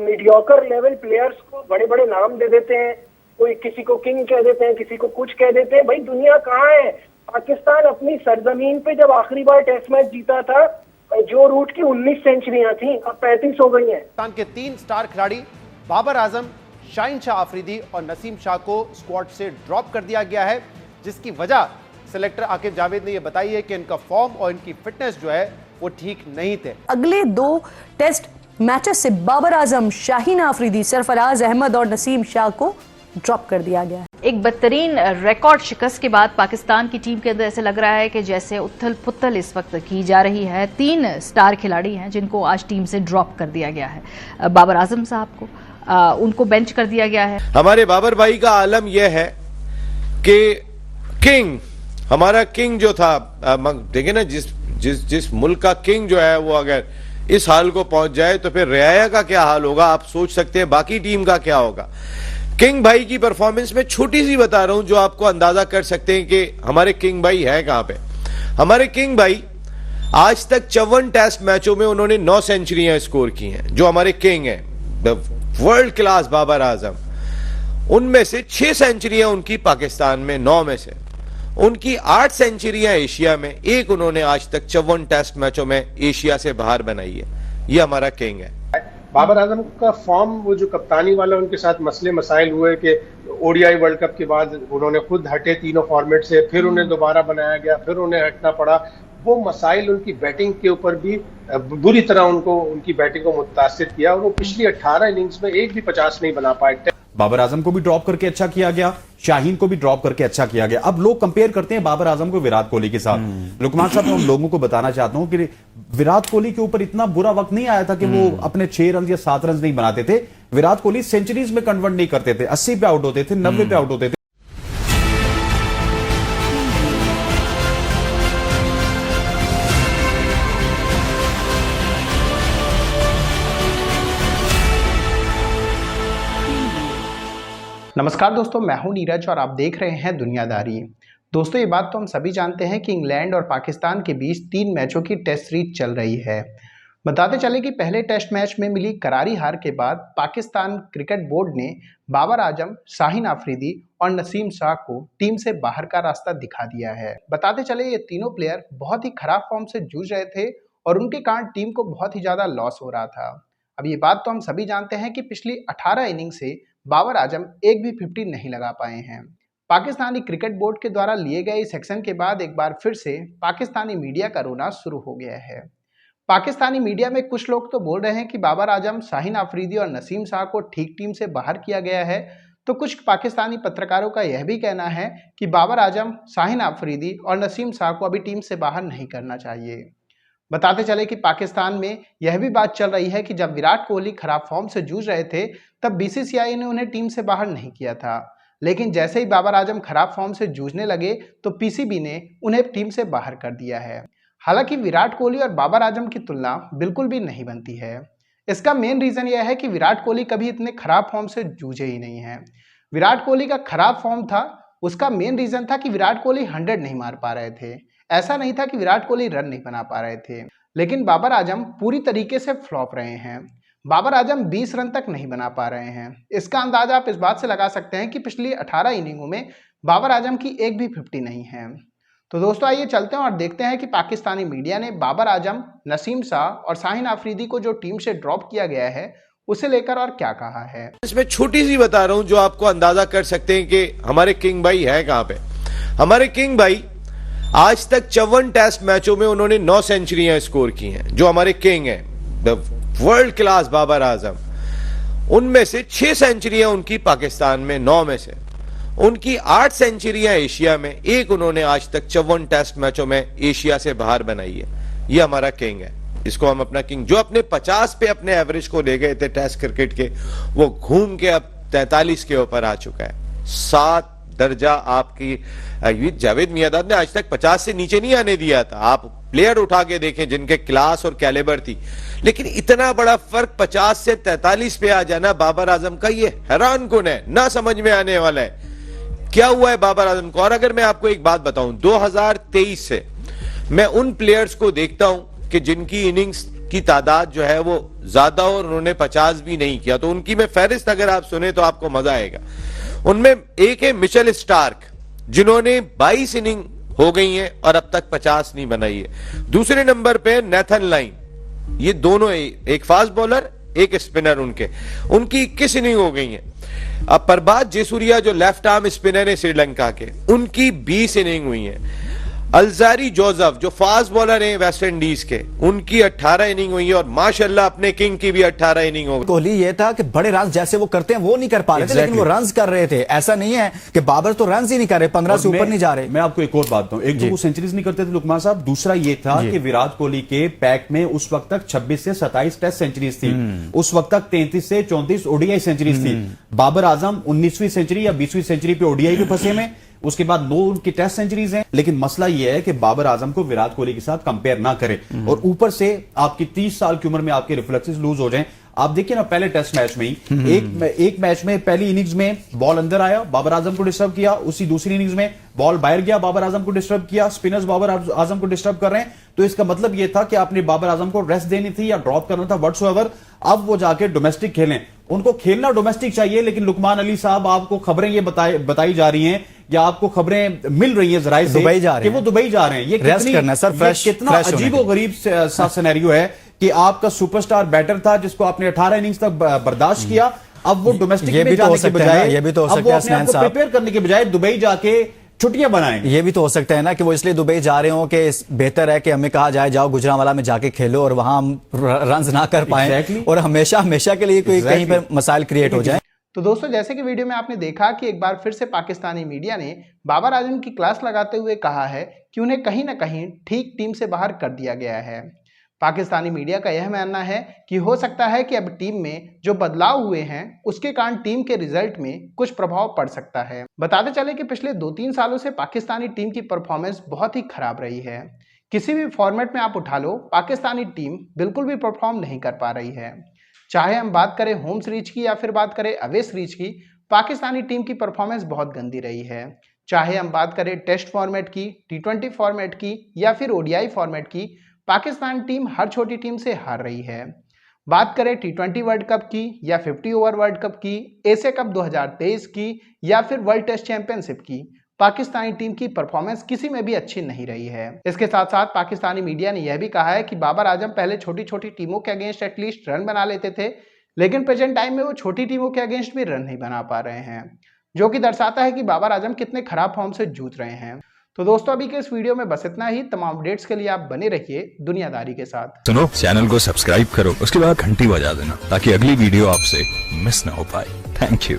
Mediocre level players को बड़े बड़े नाम दे देते हैं, कोई किसी को किंग कह देते हैं, किसी को कुछ कह देते हैं। भाई दुनिया कहाँ है? पाकिस्तान अपनी सरजमीन पे जब आखिरी बार टेस्ट मैच जीता था, जो रूट की 19 सेंचुरियां थी, अब 35 हो गई हैं। पाकिस्तान के 3 स्टार खिलाड़ी बाबर आजम, शाहीन शाह आफरीदी और नसीम शाह को स्क्वाड से ड्रॉप कर दिया गया है, जिसकी वजह सेलेक्टर आकिब जावेद ने यह बताई है कि इनका फॉर्म और इनकी फिटनेस जो है वो ठीक नहीं थे। अगले 2 टेस्ट मैचेस से बाबर आजम, शाहीन आफरीदी, सरफराज अहमद और नसीम शाह को ड्रॉप कर दिया गया है। एक बदतरीन रिकॉर्ड शिकस्त के बाद पाकिस्तान की टीम के अंदर ऐसे लग रहा है कि जैसे उथल पुथल इस वक्त की जा रही है। 3 स्टार खिलाड़ी हैं जिनको आज टीम से ड्रॉप कर दिया गया है। बाबर आजम साहब को उनको बेंच कर दिया गया है। हमारे बाबर भाई का आलम यह है कि किंग, हमारा किंग जो था, देखिए ना, जिस मुल्क का किंग जो है वो अगर इस हाल को पहुंच जाए तो फिर रियाया का क्या हाल होगा, आप सोच सकते हैं बाकी टीम का क्या होगा। किंग भाई की परफॉर्मेंस में छोटी सी बता रहा हूं जो आपको अंदाजा कर सकते हैं कि हमारे किंग भाई है कहां पे। हमारे किंग भाई आज तक 54 टेस्ट मैचों में उन्होंने 9 सेंचुरियां स्कोर की हैं। जो हमारे किंग हैं, वर्ल्ड क्लास बाबर आजम, उनमें से 6 सेंचुरियां उनकी पाकिस्तान में, 9 में से उनकी 8 सेंचुरियां एशिया में, एक उन्होंने आज तक 54 टेस्ट मैचों में एशिया से बाहर बनाई है। ये हमारा किंग है। बाबर आजम का फॉर्म, वो जो कप्तानी वाला उनके साथ मसले मसाइल हुए कि ओडीआई वर्ल्ड कप के बाद उन्होंने खुद हटे तीनों फॉर्मेट से, फिर उन्हें दोबारा बनाया गया, फिर उन्हें हटना पड़ा। वो मसाइल उनकी बैटिंग के ऊपर भी बुरी तरह उनकी बैटिंग को मुतासिर किया और वो पिछली 18 इनिंग्स में एक भी 50 नहीं बना पाए। बाबर आजम को भी ड्रॉप करके अच्छा किया गया, शाहीन को भी ड्रॉप करके अच्छा किया गया। अब लोग कंपेयर करते हैं बाबर आजम को विराट कोहली के साथ। लुकमान साहब, मैं उन लोगों को बताना चाहता हूं कि विराट कोहली के ऊपर इतना बुरा वक्त नहीं आया था कि वो अपने 6 रन या 7 रन नहीं बनाते थे। विराट कोहली सेंचुरीज में कन्वर्ट नहीं करते थे, 80 पे आउट होते थे, 90 पे आउट होते थे। नमस्कार दोस्तों, मैं हूं नीरज और आप देख रहे हैं दुनियादारी। दोस्तों, ये बात तो हम सभी जानते हैं कि इंग्लैंड और पाकिस्तान के बीच 3 मैचों की टेस्ट सीरीज चल रही है। बताते चले कि पहले टेस्ट मैच में मिली करारी हार के बाद पाकिस्तान क्रिकेट बोर्ड ने बाबर आजम, शाहीन आफरीदी और नसीम शाह को टीम से बाहर का रास्ता दिखा दिया है। बताते चले ये तीनों प्लेयर बहुत ही खराब फॉर्म से जूझ रहे थे और उनके कारण टीम को बहुत ही ज़्यादा लॉस हो रहा था। अब ये बात तो हम सभी जानते हैं कि पिछली 18 इनिंग से बाबर आजम एक भी 50 नहीं लगा पाए हैं। पाकिस्तानी क्रिकेट बोर्ड के द्वारा लिए गए इस एक्शन के बाद एक बार फिर से पाकिस्तानी मीडिया का रोना शुरू हो गया है। पाकिस्तानी मीडिया में कुछ लोग तो बोल रहे हैं कि बाबर आजम, शाहीन आफरीदी और नसीम शाह को ठीक टीम से बाहर किया गया है, तो कुछ पाकिस्तानी पत्रकारों का यह भी कहना है कि बाबर आजम, शाहीन आफरीदी और नसीम शाह को अभी टीम से बाहर नहीं करना चाहिए। बताते चले कि पाकिस्तान में यह भी बात चल रही है कि जब विराट कोहली खराब फॉर्म से जूझ रहे थे तब बीसीसीआई ने उन्हें टीम से बाहर नहीं किया था, लेकिन जैसे ही बाबर आजम खराब फॉर्म से जूझने लगे तो पीसीबी ने उन्हें टीम से बाहर कर दिया है। हालांकि विराट कोहली और बाबर आजम की तुलना बिल्कुल भी नहीं बनती है। इसका मेन रीजन यह है कि विराट कोहली कभी इतने खराब फॉर्म से जूझे ही नहीं है। विराट कोहली का खराब फॉर्म था, उसका मेन रीजन था कि विराट कोहली 100 नहीं मार पा रहे थे। ऐसा नहीं था कि विराट कोहली रन नहीं बना पा रहे थे, लेकिन बाबर आजम पूरी तरीके से फ्लॉप रहे हैं। बाबर आजम 20 रन तक नहीं बना पा रहे हैं। इसका अंदाजा आप इस बात से लगा सकते हैं कि पिछली 18 इनिंगों में बाबर आजम की एक भी 50 नहीं है। तो दोस्तों, आइए चलते हैं और देखते हैं कि पाकिस्तानी मीडिया ने बाबर आजम, नसीम शाह और शाहीन आफरीदी को जो टीम से ड्रॉप किया गया है उसे लेकर और क्या कहा है। इसमें छोटी सी बता रहा हूं जो आपको अंदाजा कर सकते हैं कि हमारे किंग भाई है कहां पे। हमारे किंग भाई आज तक 54 टेस्ट मैचों में उन्होंने 9 सेंचुरियां स्कोर की हैं। जो हमारे किंग हैं, वर्ल्ड क्लास बाबर आजम, उनमें से 6 सेंचुरियां उनकी पाकिस्तान में, 9 में से उनकी 8 सेंचुरियां एशिया में, एक उन्होंने आज तक 54 टेस्ट मैचों में एशिया से बाहर बनाई है। ये हमारा किंग है, इसको हम अपना किंग, जो अपने 50 पे अपने एवरेज को ले गए थे टेस्ट क्रिकेट के, वो घूम के अब 43 के ऊपर आ चुका है। 7 दर्जा आपकी जावेद मियांदाद ने आज तक 50 से नीचे नहीं आने दिया था। आप प्लेयर उठा के देखें जिनके क्लास और कैलिबर थी, लेकिन इतना बड़ा फर्क 50 से 43 पे आ जाना बाबर आजम का, ये हैरान कुन है, ना समझ में आने वाला है क्या हुआ है बाबर आजम को। और अगर मैं आपको एक बात बताऊं, 2023 से मैं उन प्लेयर्स को देखता हूं कि जिनकी इनिंग्स की तादाद जो है वो ज्यादा और उन्होंने 50 भी नहीं किया। तो उनकी मैं फहरिस्त अगर आप सुने तो आपको मजा आएगा। उनमें एक है मिचेल स्टार्क, जिन्होंने 22 इनिंग हो गई हैं और अब तक 50 नहीं बनाई है। दूसरे नंबर पे नेथन लाइन, ये दोनों एक फास्ट बॉलर एक स्पिनर, उनकी 21 इनिंग हो गई हैं। अब प्रभात जयसूर्या जो लेफ्ट आर्म स्पिनर है श्रीलंका के, उनकी 20 इनिंग हुई है। अलजारी जोसेफ जो फास्ट बॉलर हैं वेस्ट इंडीज के, उनकी 18 इनिंग हुई है और माशाल्लाह अपने किंग की भी 18 इनिंग हो गई। कोहली ये था कि बड़े रन जैसे वो करते हैं वो नहीं कर पा रहे थे, लेकिन वो रन्स कर रहे थे। ऐसा नहीं है कि बाबर तो रन्स ही नहीं कर रहे, 15 से ऊपर नहीं जा रहे। मैं आपको एक और बात बताऊं, एक तो वो सेंचुरीज नहीं करते थे लुकमान साहब, दूसरा ये था कि विराट कोहली के पैक में उस वक्त तक 26 से 27 टेस्ट सेंचुरीज थी, उस वक्त तक 33 से 34 ओडीआई सेंचुरीज थी। बाबर आजम 19वीं सेंचुरी या 20वीं सेंचुरी पे ओडीआई पे फंसे में, उसके बाद 9 उनकी टेस्ट सेंचुरीज हैं। लेकिन मसला यह है कि बाबर आजम को विराट कोहली के साथ कंपेयर ना करें, और ऊपर से आपकी 30 साल की उम्र में आपके रिफ्लेक्सेस लूज हो जाएं। आप देखिए ना, पहले टेस्ट मैच में ही एक मैच में पहली इनिंग्स में बॉल अंदर आया, बाबर आजम को डिस्टर्ब किया, उसी दूसरी इनिंग्स में बॉल बाहर गया, बाबर आजम को डिस्टर्ब किया, स्पिनर्स बाबर आजम को डिस्टर्ब कर रहे हैं। तो इसका मतलब यह था कि आपने बाबर आजम को रेस्ट देनी थी या ड्रॉप करना था, व्हाटसोएवर। अब वो जाके डोमेस्टिक खेलें, उनको खेलना डोमेस्टिक चाहिए। लेकिन लुकमान अली साहब, आपको खबरें ये बताई जा रही हैं या आपको खबरें मिल रही है जराए से दुबई जा रहे हैं, कि वो दुबई जा रहे हैं। ये कितना अजीबोगरीब सा सिनेरियो है कि आपका सुपरस्टार बैटर था जिसको आपने 18 इनिंग्स तक बर्दाश्त किया, अब वो डोमेस्टिक में जाने के बजाय, ये भी तो हो सकता है स्नैन साहब, प्रिपेयर करने के बजाय दुबई जाके छुट्टियां बनाएं। ये भी तो हो सकता है ना कि वो इसलिए दुबई जा रहे हो कि बेहतर है कि हमें कहा जाए जाओ गुजरांवाला में जाके खेलो और वहां हम रन्स ना कर पाए और हमेशा के लिए कोई कहीं पर मसाइल क्रिएट हो जाए। तो दोस्तों, जैसे कि वीडियो में आपने देखा कि एक बार फिर से पाकिस्तानी मीडिया ने बाबर आजम की क्लास लगाते हुए कहा है कि उन्हें कहीं ना कहीं ठीक टीम से बाहर कर दिया गया है। पाकिस्तानी मीडिया का यह मानना है कि हो सकता है कि अब टीम में जो बदलाव हुए हैं उसके कारण टीम के रिजल्ट में कुछ प्रभाव पड़ सकता है। बताते चले कि पिछले 2-3 सालों से पाकिस्तानी टीम की परफॉर्मेंस बहुत ही खराब रही है। किसी भी फॉर्मेट में आप उठा लो, पाकिस्तानी टीम बिल्कुल भी परफॉर्म नहीं कर पा रही है। चाहे हम बात करें होम सीरीज की या फिर बात करें अवे सीरीज की, पाकिस्तानी टीम की परफॉर्मेंस बहुत गंदी रही है। चाहे हम बात करें टेस्ट फॉर्मेट की, T20 फॉर्मेट की या फिर ओडीआई फॉर्मेट की, पाकिस्तान टीम हर छोटी टीम से हार रही है। बात करें T20 वर्ल्ड कप की या 50 ओवर वर्ल्ड कप की, एशिया कप 2023 की या फिर वर्ल्ड टेस्ट चैंपियनशिप की, पाकिस्तानी टीम की परफॉर्मेंस किसी में भी अच्छी नहीं रही है। इसके साथ साथ पाकिस्तानी मीडिया ने यह भी कहा है कि बाबर आजम पहले छोटी छोटी टीमों के अगेंस्ट एटलीस्ट रन बना लेते थे, लेकिन प्रेजेंट टाइम में वो छोटी टीमों के अगेंस्ट भी रन नहीं बना पा रहे हैं, जो कि दर्शाता है कि बाबर आजम कितने खराब फॉर्म से जूझ रहे हैं। तो दोस्तों, अभी के इस वीडियो में बस इतना ही। तमाम अपडेट्स के लिए आप बने रहिए दुनियादारी के साथ। सुनो, चैनल को सब्सक्राइब करो, उसके बाद घंटी बजा देना ताकि अगली वीडियो आपसे मिस ना हो पाए। Thank you.